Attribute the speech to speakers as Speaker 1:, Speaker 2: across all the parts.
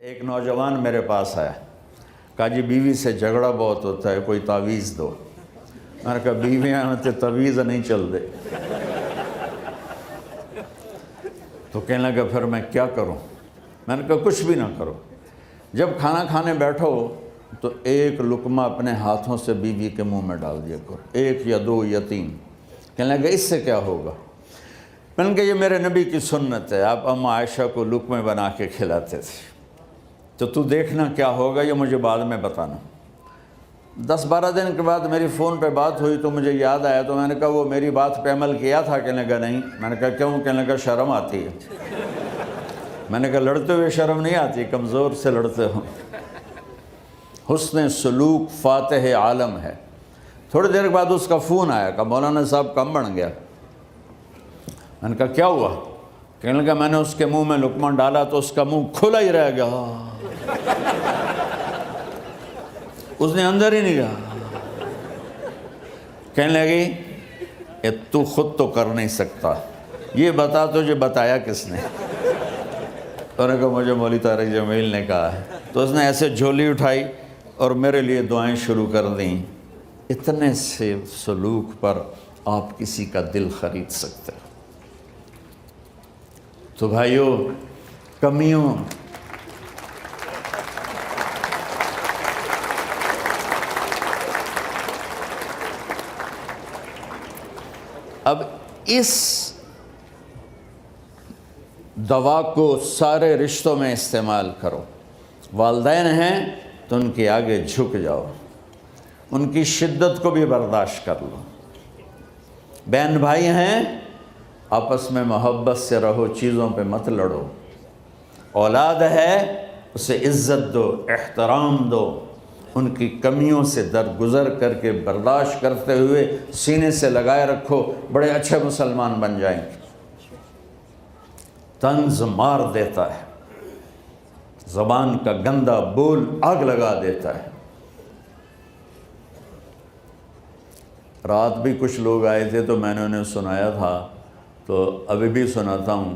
Speaker 1: ایک نوجوان میرے پاس آیا، کہا جی بیوی سے جھگڑا بہت ہوتا ہے، کوئی تعویذ دو۔ میں نے کہا بیویاں تے تعویذ نہیں چل دے۔ تو کہنے لگا پھر میں کیا کروں؟ میں نے کہا کچھ بھی نہ کرو، جب کھانا کھانے بیٹھو تو ایک لقمہ اپنے ہاتھوں سے بیوی کے منہ میں ڈال دیا کرو، ایک یا دو یا تین۔ کہنے لگا اس سے کیا ہوگا؟ میں نے کہا یہ میرے نبی کی سنت ہے، آپ اما عائشہ کو لقمے بنا کے کھلاتے تھے، تو دیکھنا کیا ہوگا، یہ مجھے بعد میں بتانا۔ 10-12 دن کے بعد میری فون پہ بات ہوئی تو مجھے یاد آیا، تو میں نے کہا وہ میری بات پہ عمل کیا تھا؟ کہنے لگا نہیں۔ میں نے کہا کیوں؟ کہنے لگا شرم آتی ہے۔ میں نے کہا لڑتے ہوئے شرم نہیں آتی، کمزور سے لڑتے ہو۔ حسن سلوک فاتح عالم ہے۔ تھوڑی دیر بعد اس کا فون آیا کہ مولانا صاحب کم بن گیا۔ میں نے کہا کیا ہوا؟ کہنے لگا میں نے اس کے منہ میں لقمہ ڈالا تو اس کا منہ کھلا ہی رہ گیا، اس نے اندر ہی نہیں گیا۔ کہنے لگی تو خود تو کر نہیں سکتا، یہ بتا تجھے بتایا کس نے؟ اور نے کہا مجھے مولوی طارق جمیل نے کہا ہے۔ تو اس نے ایسے جھولی اٹھائی اور میرے لیے دعائیں شروع کر دیں۔ اتنے سے سلوک پر آپ کسی کا دل خرید سکتے ہیں۔ تو بھائیوں، کمیوں اب اس دوا کو سارے رشتوں میں استعمال کرو۔ والدین ہیں تو ان کے آگے جھک جاؤ، ان کی شدت کو بھی برداشت کر لو۔ بہن بھائی ہیں، آپس میں محبت سے رہو، چیزوں پہ مت لڑو۔ اولاد ہے، اسے عزت دو، احترام دو، ان کی کمیوں سے درگزر کر کے برداشت کرتے ہوئے سینے سے لگائے رکھو، بڑے اچھے مسلمان بن جائیں گے۔ طنز مار دیتا ہے، زبان کا گندا بول آگ لگا دیتا ہے۔ رات بھی کچھ لوگ آئے تھے تو میں نے انہیں سنایا تھا، تو ابھی بھی سناتا ہوں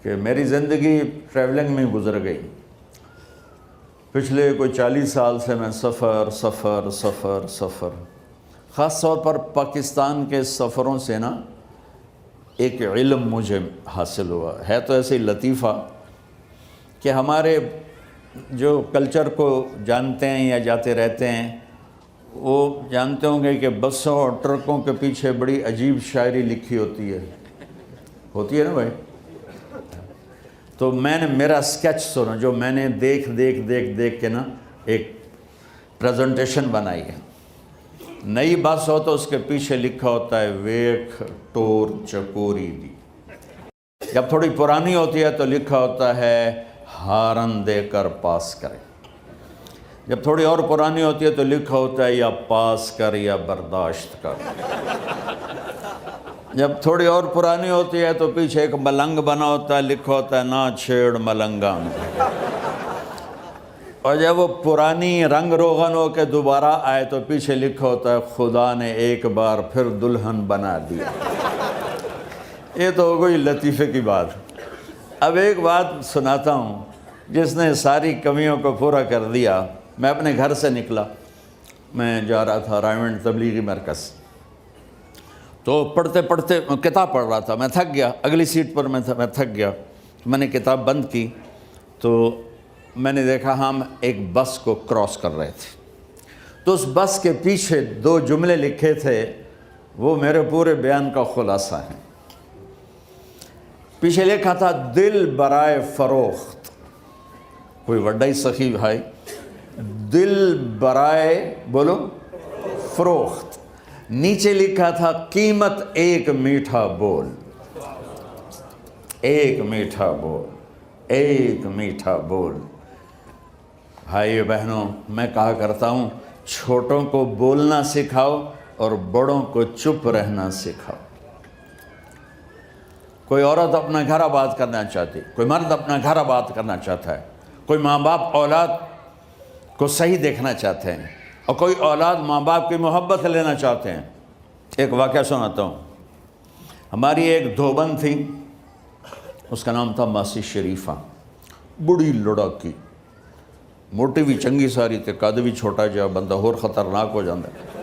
Speaker 1: کہ میری زندگی ٹریولنگ میں گزر گئی۔ پچھلے کوئی 40 سال سے میں سفر خاص طور پر پاکستان کے سفروں سے نا ایک علم مجھے حاصل ہوا ہے۔ تو ایسے ہی لطیفہ کہ ہمارے جو کلچر کو جانتے ہیں یا جاتے رہتے ہیں وہ جانتے ہوں گے کہ بسوں اور ٹرکوں کے پیچھے بڑی عجیب شاعری لکھی ہوتی ہے نا بھائی۔ تو میں نے میرا سکیچ سنا، جو میں نے دیکھ کے نا ایک پریزنٹیشن بنائی ہے۔ نئی بس ہو تو اس کے پیچھے لکھا ہوتا ہے ویکھ ٹور چکوری دی۔ جب تھوڑی پرانی ہوتی ہے تو لکھا ہوتا ہے ہارن دے کر پاس کرے۔ جب تھوڑی اور پرانی ہوتی ہے تو لکھا ہوتا ہے یا پاس کر یا برداشت کر۔ جب تھوڑی اور پرانی ہوتی ہے تو پیچھے ایک ملنگ بنا ہوتا ہے، لکھا ہوتا ہے نہ چھیڑ ملنگان۔ اور جب وہ پرانی رنگ روغن ہو کے دوبارہ آئے تو پیچھے لکھا ہوتا ہے خدا نے ایک بار پھر دلہن بنا دیا۔ یہ تو ہو گئی لطیفے کی بات۔ اب ایک بات سناتا ہوں جس نے ساری کمیوں کو پورا کر دیا۔ میں اپنے گھر سے نکلا، میں جا رہا تھا رائمنڈ تبلیغی مرکز، تو پڑھتے کتاب پڑھ رہا تھا، میں تھک گیا، اگلی سیٹ پر میں تھک گیا، میں نے کتاب بند کی تو میں نے دیکھا ہم ایک بس کو کراس کر رہے تھے، تو اس بس کے پیچھے 2 جملے لکھے تھے، وہ میرے پورے بیان کا خلاصہ ہے۔ پیچھے لکھا تھا دل برائے فروخت، کوئی وڈا ہی سخی بھائی، دل برائے بولو فروخت۔ نیچے لکھا تھا قیمت ایک میٹھا بول، ایک میٹھا بول، ایک میٹھا بول۔ بھائیو بہنوں، میں کہا کرتا ہوں چھوٹوں کو بولنا سکھاؤ اور بڑوں کو چپ رہنا سکھاؤ۔ کوئی عورت اپنا گھر آباد کرنا چاہتی، کوئی مرد اپنا گھر آباد کرنا چاہتا ہے، کوئی ماں باپ اولاد کو صحیح دیکھنا چاہتے ہیں، اور کوئی اولاد ماں باپ کی محبت لینا چاہتے ہیں۔ ایک واقعہ سناتا ہوں۔ ہماری ایک دھوبن تھی، اس کا نام تھا ماسی شریفہ۔ بڑی لڑاکی، موٹی بھی چنگی ساری تے قد بھی چھوٹا جہا، بندہ اور خطرناک ہو جاتا ہے۔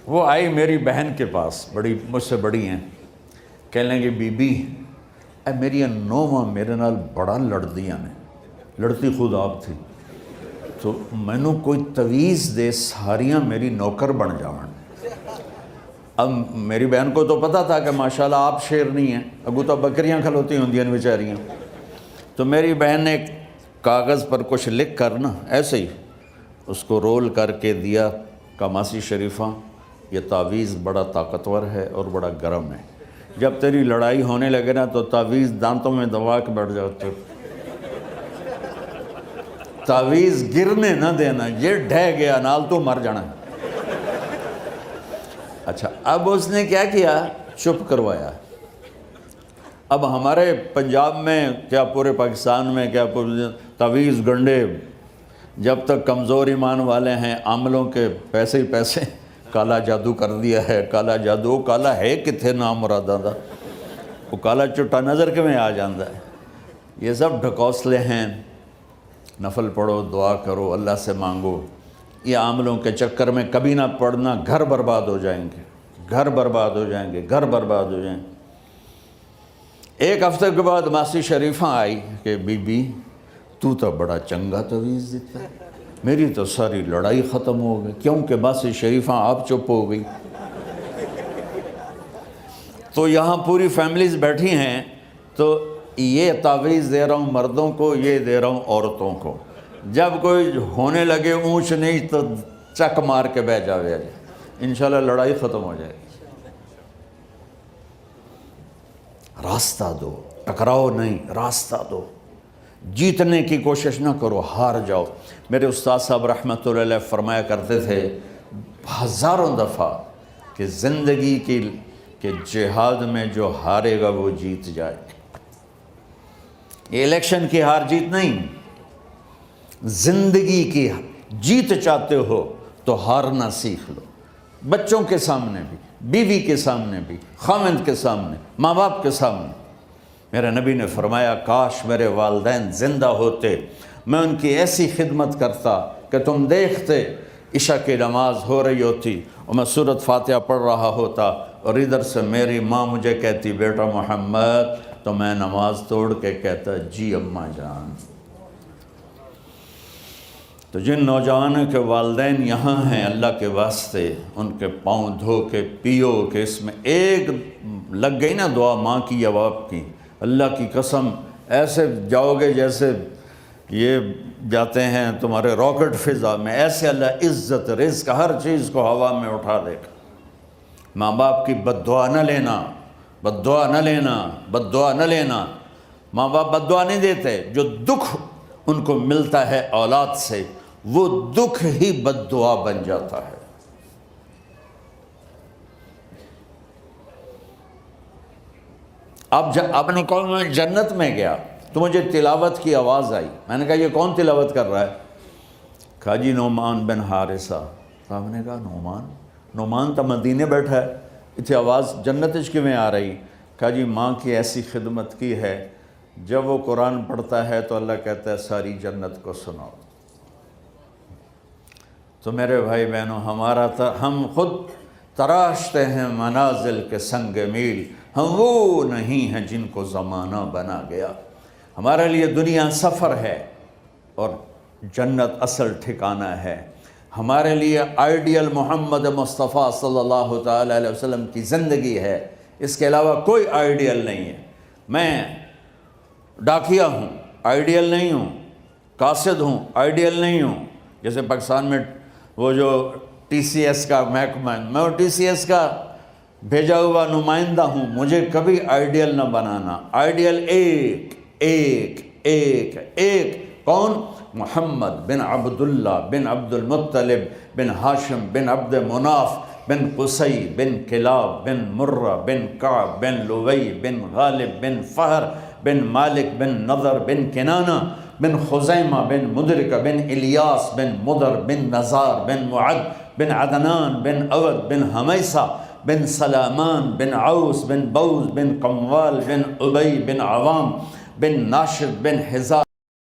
Speaker 1: وہ آئی میری بہن کے پاس، بڑی مجھ سے بڑی ہیں، کہنے لگی بی بی اے میری نوواں میرے نال بڑا لڑدیاں نے، لڑتی خود آپ تھی، تو مینوں کوئی تویز دے ساریاں میری نوکر بن جاون۔ اب میری بہن کو تو پتہ تھا کہ ماشاءاللہ آپ شیرنی ہیں، اگو تو بکریاں کھلوتی ہوندیاں بیچاریاں، تو میری بہن نے ایک کاغذ پر کچھ لکھ کر نا ایسے ہی اس کو رول کر کے دیا کہ ماسی شریفہ یہ تعویذ بڑا طاقتور ہے اور بڑا گرم ہے، جب تیری لڑائی ہونے لگے نا تو تعویذ دانتوں میں دبا کے بیٹھ جاتے، تعویذ گرنے نہ دینا، یہ ڈھہ گیا نال تو مر جانا۔ اچھا اب اس نے کیا کیا، چپ کروایا۔ اب ہمارے پنجاب میں کیا پورے پاکستان میں کیا تعویذ گنڈے جب تک کمزور ایمان والے ہیں، عاملوں کے پیسے ہی پیسے، کالا جادو کر دیا ہے، کالا جادو، کالا ہے کتنے نام مرادہ دا، وہ کالا چٹا نظر کے میں آ جاندہ ہے۔ یہ سب ڈھکوسلے ہیں، نفل پڑھو، دعا کرو، اللہ سے مانگو، یہ عاملوں کے چکر میں کبھی نہ پڑنا، گھر برباد ہو جائیں گے، گھر برباد ہو جائیں گے، گھر برباد ہو جائیں گے۔ ایک ہفتے کے بعد ماسی شریفہ آئی کہ بی بی تو بڑا چنگا تویز دیتا ہے، میری تو ساری لڑائی ختم ہو گئی، کیونکہ ماسی شریفہ آپ چپ ہو گئی۔ تو یہاں پوری فیملیز بیٹھی ہیں، تو یہ تعویذ دے رہا ہوں مردوں کو، یہ دے رہا ہوں عورتوں کو، جب کوئی ہونے لگے اونچ نہیں تو چک مار کے بہ جاوے، انشاءاللہ لڑائی ختم ہو جائے گی۔ راستہ دو، ٹکراؤ نہیں، راستہ دو، جیتنے کی کوشش نہ کرو، ہار جاؤ۔ میرے استاد صاحب رحمۃ اللہ علیہ فرمایا کرتے تھے ہزاروں دفعہ کہ زندگی کے جہاد میں جو ہارے گا وہ جیت جائے۔ یہ الیکشن کی ہار جیت نہیں، زندگی کی جیت چاہتے ہو تو ہارنا سیکھ لو، بچوں کے سامنے بھی، بیوی کے سامنے بھی، خامند کے سامنے، ماں باپ کے سامنے۔ میرے نبی نے فرمایا کاش میرے والدین زندہ ہوتے، میں ان کی ایسی خدمت کرتا کہ تم دیکھتے عشاء کی نماز ہو رہی ہوتی اور میں سورۃ فاتحہ پڑھ رہا ہوتا اور ادھر سے میری ماں مجھے کہتی بیٹا محمد، تو میں نماز توڑ کے کہتا جی اماں جان۔ تو جن نوجوانوں کے والدین یہاں ہیں، اللہ کے واسطے ان کے پاؤں دھو کے پیو کہ اس میں ایک لگ گئی نا دعا ماں کی یا باپ کی، اللہ کی قسم ایسے جاؤ گے جیسے یہ جاتے ہیں تمہارے راکٹ فضا میں، ایسے اللہ عزت رزق ہر چیز کو ہوا میں اٹھا دے گا۔ ماں باپ کی بد دعا نہ لینا، بد دعا نہ لینا، بد دعا نہ لینا۔ ماں باپ بد دعا نہیں دیتے، جو دکھ ان کو ملتا ہے اولاد سے وہ دکھ ہی بد دعا بن جاتا ہے۔ اب نے کہا میں جنت میں گیا تو مجھے تلاوت کی آواز آئی، میں نے کہا یہ کون تلاوت کر رہا ہے؟ کہا جی نعمان بن حارثہ۔ صاحب نے کہا نعمان تو مدینے بیٹھا ہے، اتنی آواز جنت کی میں آ رہی؟ کہا جی ماں کی ایسی خدمت کی ہے، جب وہ قرآن پڑھتا ہے تو اللہ کہتا ہے ساری جنت کو سناؤ۔ تو میرے بھائی بہنوں، ہم خود تراشتے ہیں منازل کے سنگ میل، ہم وہ نہیں ہیں جن کو زمانہ بنا گیا۔ ہمارے لیے دنیا سفر ہے اور جنت اصل ٹھکانہ ہے۔ ہمارے لیے آئیڈیل محمد مصطفیٰ صلی اللہ تعالی علیہ وسلم کی زندگی ہے، اس کے علاوہ کوئی آئیڈیل نہیں ہے۔ میں ڈاکیا ہوں، آئیڈیل نہیں ہوں، قاصد ہوں، آئیڈیل نہیں ہوں۔ جیسے پاکستان میں وہ جو ٹی سی ایس کا محکمہ ہے، میں وہ ٹی سی ایس کا بھیجا ہوا نمائندہ ہوں، مجھے کبھی آئیڈیل نہ بنانا۔ آئیڈیل ایک ایک ایک ایک کون؟ محمد بن عبداللہ بن عبد المطلب بن ہاشم بن عبد مناف بن قصی بن کلاب بن مرہ بن کعب بن لوی بن غالب بن فہر بن مالک بن نضر بن کنانہ بن خزیمہ بن مدرکہ بن الیاس بن مدر بن نزار بن معد بن عدنان بن عود بن حمیسہ بن سلامان بن عوس بن بوز بن قموال بن ابی بن عوام بن ناشد بن حزام